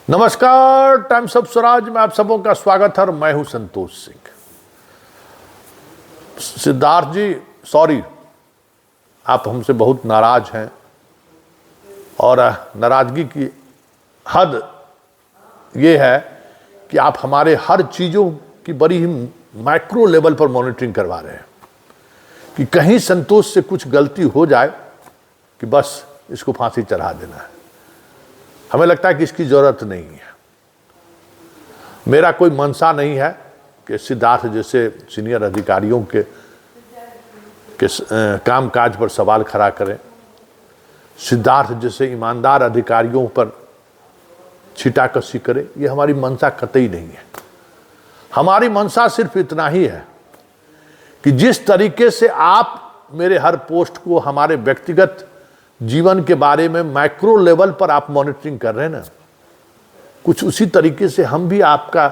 नमस्कार, times of Swaraj में आप सबों का स्वागत है और मैं हूं संतोष सिंह। सिद्धार्थ जी, सॉरी, आप हमसे बहुत नाराज हैं और नाराजगी की हद ये है कि आप हमारे हर चीज़ों की बड़ी ही माइक्रो लेवल पर मॉनिटरिंग करवा रहे हैं कि कहीं संतोष से कुछ गलती हो जाए कि बस इसको फांसी चढ़ा देना है। हमें लगता है कि इसकी जरूरत नहीं है। मेरा कोई मंशा नहीं है कि सिद्धार्थ जैसे सीनियर अधिकारियों के काम काज पर सवाल खड़ा करें, सिद्धार्थ जैसे ईमानदार अधिकारियों पर छीटाकशी करें। यह हमारी मंशा कतई नहीं है। हमारी मंशा सिर्फ इतना ही है कि जिस तरीके से आप मेरे हर पोस्ट को हमारे व्यक्तिगत जीवन के बारे में माइक्रो लेवल पर आप मॉनिटरिंग कर रहे हैं ना, कुछ उसी तरीके से हम भी आपका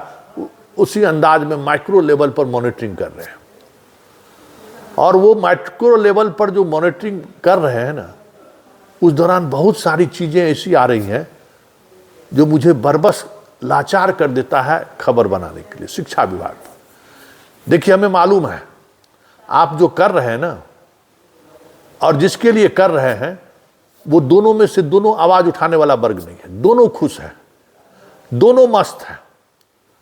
उसी अंदाज में माइक्रो लेवल पर मॉनिटरिंग कर रहे हैं। और वो माइक्रो लेवल पर जो मॉनिटरिंग कर रहे हैं ना, उस दौरान बहुत सारी चीजें ऐसी आ रही हैं जो मुझे बरबस लाचार कर देता है खबर बनाने के लिए। शिक्षा विभाग, देखिए, हमें मालूम है आप जो कर रहे हैं ना और जिसके लिए कर रहे हैं, वो दोनों में से दोनों आवाज उठाने वाला वर्ग नहीं है। दोनों खुश हैं, दोनों मस्त हैं।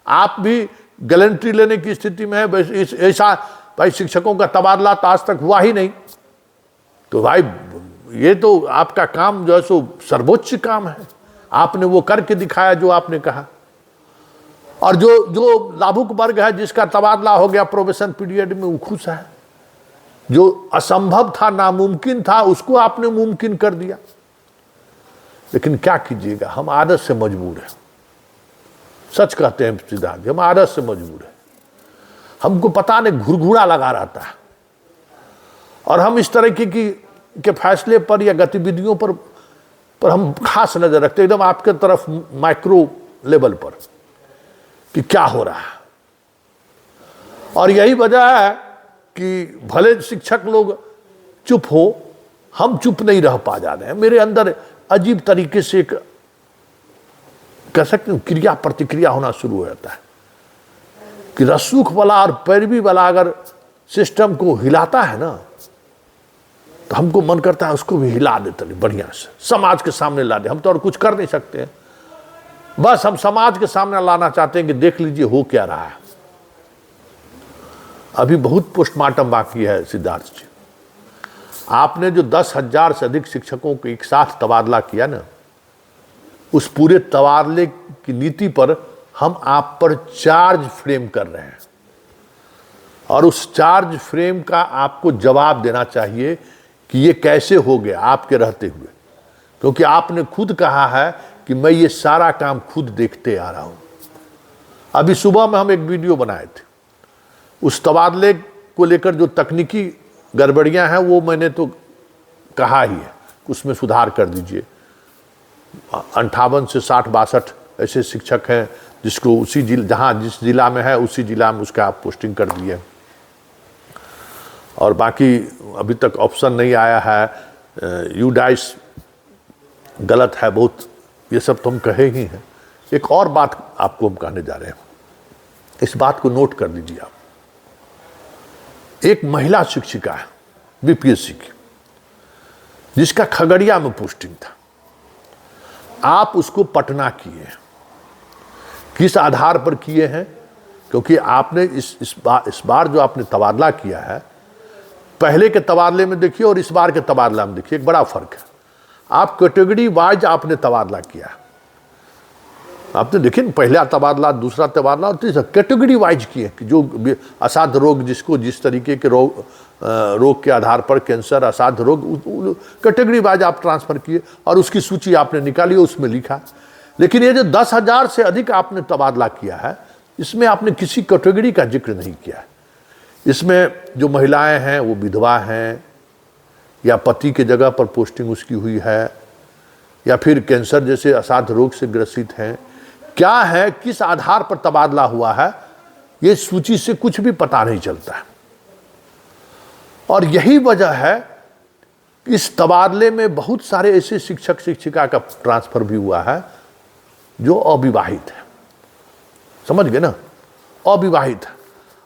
आप भी गैलेंट्री लेने की स्थिति में है। ऐसा भाई शिक्षकों का तबादला तो आज तक हुआ ही नहीं, तो भाई ये तो आपका काम जो है सो सर्वोच्च काम है। आपने वो करके दिखाया जो आपने कहा। और जो लाभुक वर्ग है जिसका तबादला हो गया प्रोबेशन पीरियड में, वो खुश है। जो असंभव था, नामुमकिन था, उसको आपने मुमकिन कर दिया। लेकिन क्या कीजिएगा, हम आदत से मजबूर हैं। सच कहते हैं सिद्धार्थ, हम आदत से मजबूर हैं। हमको पता नहीं घुरघुरा लगा रहता है और हम इस तरह के फैसले पर या गतिविधियों पर हम खास नजर रखते हैं, एकदम आपके तरफ माइक्रो लेवल पर कि क्या हो रहा है। और यही वजह है कि भले शिक्षक लोग चुप हो, हम चुप नहीं रह पा जा रहे हैं। मेरे अंदर अजीब तरीके से एक कह सकते हैं क्रिया प्रतिक्रिया होना शुरू हो जाता है कि रसूख वाला और पैरवी वाला अगर सिस्टम को हिलाता है ना, तो हमको मन करता है उसको भी हिला देते बढ़िया से, समाज के सामने ला दे। हम तो और कुछ कर नहीं सकते हैं, बस हम समाज के सामने लाना चाहते हैं कि देख लीजिए हो क्या रहा है। अभी बहुत पोस्टमार्टम बाकी है सिद्धार्थ जी। आपने जो 10,000 से अधिक शिक्षकों को एक साथ तबादला किया ना, उस पूरे तबादले की नीति पर हम आप पर चार्ज फ्रेम कर रहे हैं और उस चार्ज फ्रेम का आपको जवाब देना चाहिए कि ये कैसे हो गया आपके रहते हुए, क्योंकि आपने खुद कहा है कि मैं ये सारा काम खुद देखते आ रहा हूं। अभी सुबह में हम एक वीडियो बनाए थे, उस तबादले को लेकर जो तकनीकी गड़बड़ियां हैं वो मैंने तो कहा ही है, उसमें सुधार कर दीजिए। 58 से 60-62 ऐसे शिक्षक हैं जिसको उसी जहां जिस जिला में है उसी जिला में उसका आप पोस्टिंग कर दिए। और बाकी अभी तक ऑप्शन नहीं आया है, यूडाइस गलत है बहुत, ये सब तो हम कहे ही हैं। एक और बात आपको हम कहने जा रहे हैं, इस बात को नोट कर लीजिए आप। एक महिला शिक्षिका है बीपीएससी की, जिसका खगड़िया में पोस्टिंग था। आप उसको पटना किए, किस आधार पर किए हैं? क्योंकि आपने इस बार जो आपने तबादला किया है, पहले के तबादले में देखिए और इस बार के तबादला में देखिए, एक बड़ा फर्क है। आप कैटेगरी वाइज आपने तबादला किया। आपने देखिए पहला तबादला, दूसरा तबादला और तीसरा कैटेगरी वाइज किए कि जो असाध्य रोग, जिसको जिस तरीके के रोग के आधार पर, कैंसर, असाध्य रोग, कैटेगरी वाइज आप ट्रांसफर किए और उसकी सूची आपने निकाली, उसमें लिखा। लेकिन ये जो 10,000 से अधिक आपने तबादला किया है, इसमें आपने किसी कैटेगरी का जिक्र नहीं किया है। इसमें जो महिलाएं हैं वो विधवा हैं, या पति के जगह पर पोस्टिंग उसकी हुई है, या फिर कैंसर जैसे असाध्य रोग से ग्रसित हैं, क्या है, किस आधार पर तबादला हुआ है, ये सूची से कुछ भी पता नहीं चलता है। और यही वजह है कि इस तबादले में बहुत सारे ऐसे शिक्षक शिक्षिका का ट्रांसफर भी हुआ है जो अविवाहित है, समझ गए ना, अविवाहित है।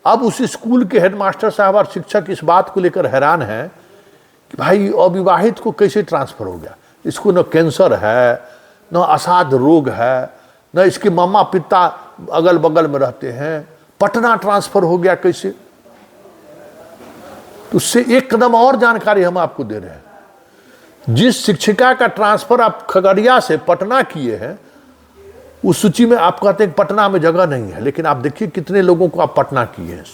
अब उस स्कूल के हेडमास्टर साहब और शिक्षक इस बात को लेकर हैरान हैं कि भाई अविवाहित को कैसे ट्रांसफर हो गया, इसको न कैंसर है, न असाध रोग है, न इसके मामा पिता अगल बगल में रहते हैं, पटना ट्रांसफर हो गया कैसे। तो उससे एक कदम और जानकारी हम आपको दे रहे हैं। जिस शिक्षिका का ट्रांसफर आप खगड़िया से पटना किए हैं, उस सूची में आप कहते हैं पटना में जगह नहीं है, लेकिन आप देखिए कितने लोगों को आप पटना किए हैं,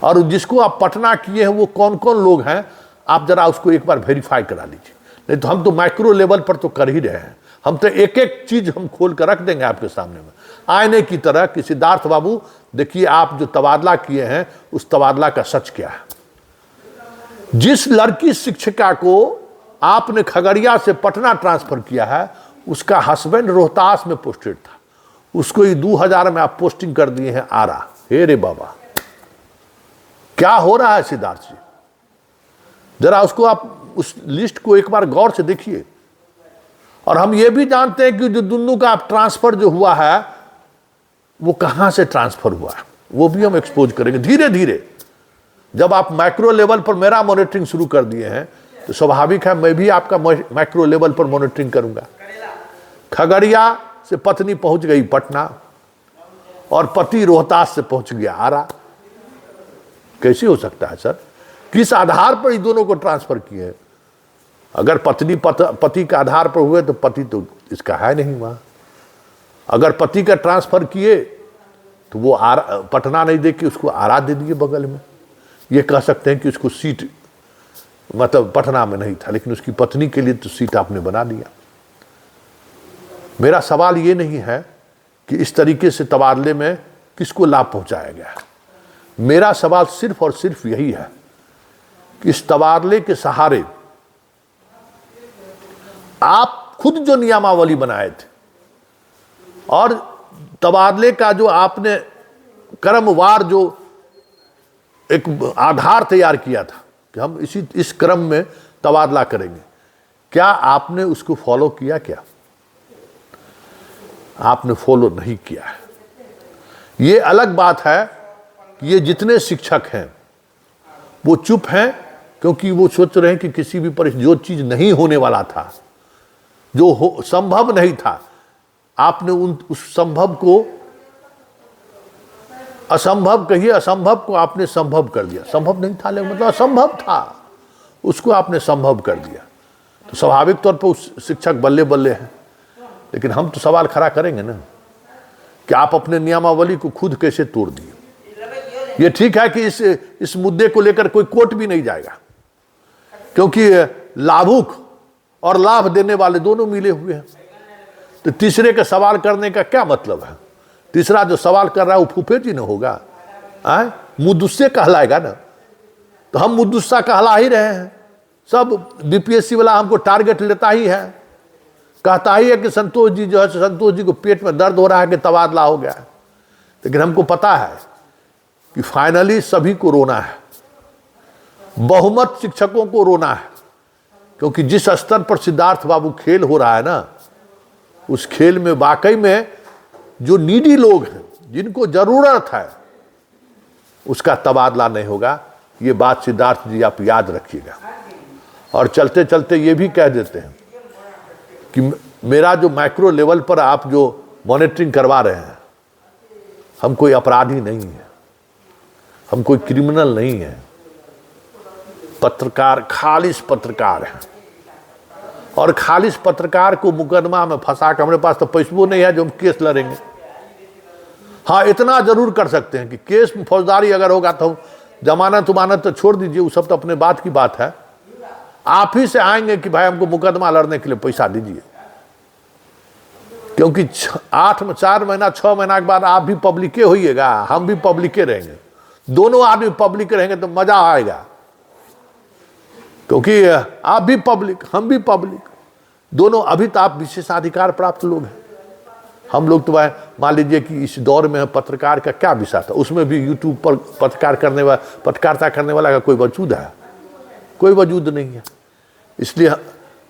और जिसको आप पटना किए हैं वो कौन कौन लोग हैं, आप जरा उसको एक बार वेरीफाई करा लीजिए। नहीं तो हम तो माइक्रो लेवल पर तो कर ही रहे हैं, हम तो एक एक चीज हम खोल कर रख देंगे आपके सामने में आईने की तरह कि सिद्धार्थ बाबू देखिए आप जो तबादला किए हैं उस तबादला का सच क्या है। जिस लड़की शिक्षिका को आपने खगड़िया से पटना ट्रांसफर किया है, उसका हस्बैंड रोहतास में पोस्टेड था, उसको ही 2000 में आप पोस्टिंग कर दिए हैं आरा। हे रे बाबा, क्या हो रहा है सिद्धार्थ जी, जरा उसको आप उस लिस्ट को एक बार गौर से देखिए। और हम ये भी जानते हैं कि जो दोनों का आप ट्रांसफर जो हुआ है वो कहां से ट्रांसफर हुआ है, वो भी हम एक्सपोज करेंगे धीरे धीरे। जब आप माइक्रो लेवल पर मेरा मॉनिटरिंग शुरू कर दिए हैं तो स्वाभाविक है मैं भी आपका माइक्रो लेवल पर मॉनिटरिंग करूंगा। खगड़िया से पत्नी पहुंच गई पटना और पति रोहतास से पहुंच गया आरा। कैसे हो सकता है सर, किस आधार पर इन दोनों को ट्रांसफर किए? अगर पत्नी पति के आधार पर हुए तो पति तो इसका है नहीं वहां। अगर पति का ट्रांसफर किए तो वो पटना नहीं दे के उसको आरा दे दिए बगल में। ये कह सकते हैं कि उसको सीट मतलब पटना में नहीं था, लेकिन उसकी पत्नी के लिए तो सीट आपने बना दिया। मेरा सवाल ये नहीं है कि इस तरीके से तबादले में किसको लाभ पहुंचाया गया है। मेरा सवाल सिर्फ और सिर्फ यही है कि इस तबादले के सहारे आप खुद जो नियमावली बनाए थे और तबादले का जो आपने क्रमवार जो एक आधार तैयार किया था कि हम इस क्रम में तबादला करेंगे, क्या आपने उसको फॉलो किया? क्या आपने फॉलो नहीं किया है। ये अलग बात है कि ये जितने शिक्षक हैं वो चुप हैं क्योंकि वो सोच रहे हैं कि किसी भी परिस्थिति जो चीज नहीं होने वाला था, जो संभव नहीं था, आपने उस संभव को असंभव कहिए, असंभव को आपने संभव कर दिया। संभव नहीं था लेकिन मतलब असंभव था, उसको आपने संभव कर दिया। तो स्वाभाविक तौर पर उस शिक्षक बल्ले बल्ले हैं। लेकिन हम तो सवाल खड़ा करेंगे ना कि आप अपने नियमावली को खुद कैसे तोड़ दिए। ये ठीक है कि इस मुद्दे को लेकर कोई कोर्ट भी नहीं जाएगा क्योंकि लाभुक और लाभ देने वाले दोनों मिले हुए हैं। तो तीसरे का सवाल करने का क्या मतलब है? तीसरा जो सवाल कर रहा है वो फूफे जी न होगा, मुद्दुस्से कहलाएगा ना। तो हम मुद्दुस्सा कहला ही रहे हैं। सब बीपीएससी वाला हमको टारगेट लेता ही है, कहता ही है कि संतोष जी जो है, संतोष जी को पेट में दर्द हो रहा है कि तबादला हो गया है। लेकिन हमको पता है कि फाइनली सभी को रोना है, बहुमत शिक्षकों को रोना है, क्योंकि जिस स्तर पर सिद्धार्थ बाबू खेल हो रहा है ना, उस खेल में वाकई में जो नीडी लोग हैं, जिनको जरूरत है, उसका तबादला नहीं होगा। ये बात सिद्धार्थ जी आप याद रखिएगा। और चलते चलते ये भी कह देते हैं कि मेरा जो माइक्रो लेवल पर आप जो मॉनिटरिंग करवा रहे हैं, हम कोई अपराधी नहीं है, हम कोई क्रिमिनल नहीं है, पत्रकार, खालिश पत्रकार हैं। और खालिश पत्रकार को मुकदमा में फंसा कर, हमारे पास तो पैसों नहीं है जो हम केस लड़ेंगे। हाँ, इतना जरूर कर सकते हैं कि केस में फौजदारी अगर होगा तो जमानत उमानत तो छोड़ दीजिए, वो सब तो अपने बात की बात है। आप ही से आएंगे कि भाई हमको मुकदमा लड़ने के लिए पैसा दीजिए, क्योंकि 4 महीना 6 महीना के बाद आप भी पब्लिके होइएगा, हम भी पब्लिके रहेंगे, दोनों आदमी पब्लिक रहेंगे तो मजा आएगा। क्योंकि आप भी पब्लिक, हम भी पब्लिक, दोनों। अभी तो आप विशेषाधिकार प्राप्त लोग हैं, हम लोग तो मान लीजिए कि इस दौर में पत्रकार का क्या विषय था, उसमें भी यूट्यूब पर पत्रकारिता करने वाला का कोई वजूद है? कोई वजूद नहीं है। इसलिए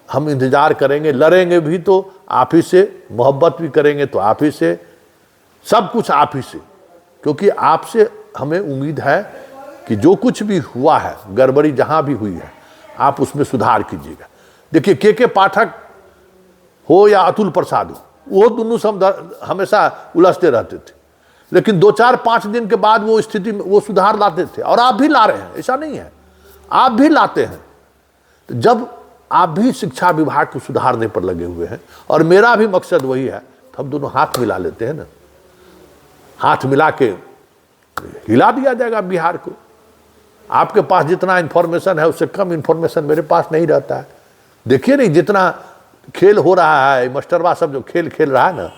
हम इंतजार करेंगे, लड़ेंगे भी तो आप ही से, मोहब्बत भी करेंगे तो आप ही से, सब कुछ आप ही से, क्योंकि आपसे हमें उम्मीद है कि जो कुछ भी हुआ है, गड़बड़ी जहां भी हुई है, आप उसमें सुधार कीजिएगा। देखिए के पाठक हो या अतुल प्रसाद हो, वो दोनों सब हमेशा उलझते रहते थे, लेकिन 2-4-5 दिन के बाद वो स्थिति में वो सुधार लाते थे, और आप भी ला रहे हैं, ऐसा नहीं है, आप भी लाते हैं। तो जब आप भी शिक्षा विभाग को सुधारने पर लगे हुए हैं, और मेरा भी मकसद वही है, तो हम दोनों हाथ मिला लेते हैं ना, हाथ मिला के हिला दिया जाएगा बिहार को। आपके पास जितना इंफॉर्मेशन है उससे कम इंफॉर्मेशन मेरे पास नहीं रहता है। देखिए नहीं, जितना खेल हो रहा है, मास्टरवा सब जो खेल खेल रहा है ना,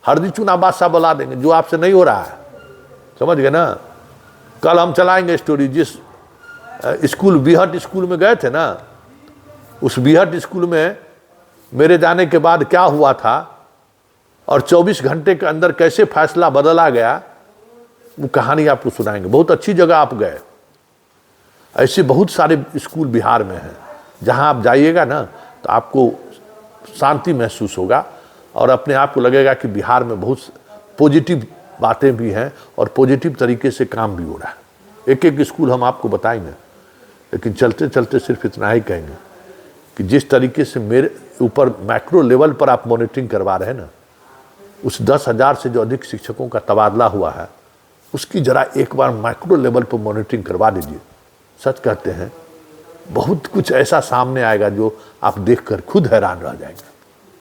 हरदी चुना बादशाह बुला देंगे, जो आपसे नहीं हो रहा है, समझ गए ना। कल हम चलाएंगे स्टोरी, जिस स्कूल बीहट स्कूल में गए थे ना, उस बीहट स्कूल में मेरे जाने के बाद क्या हुआ था और 24 घंटे के अंदर कैसे फैसला बदला गया, वो कहानी आपको सुनाएंगे। बहुत अच्छी जगह आप गए, ऐसे बहुत सारे स्कूल बिहार में हैं, जहां आप जाइएगा ना तो आपको शांति महसूस होगा, और अपने आप को लगेगा कि बिहार में बहुत पॉजिटिव बातें भी हैं और पॉजिटिव तरीके से काम भी हो रहा है। एक एक स्कूल हम आपको बताएंगे, लेकिन चलते चलते सिर्फ इतना ही कहेंगे कि जिस तरीके से मेरे ऊपर मैक्रो लेवल पर आप मॉनिटरिंग करवा रहे हैं ना, उस 10,000 से जो अधिक शिक्षकों का तबादला हुआ है, उसकी जरा एक बार मैक्रो लेवल पर मॉनिटरिंग करवा दीजिए। सच कहते हैं, बहुत कुछ ऐसा सामने आएगा जो आप देखकर खुद हैरान रह जाएंगे।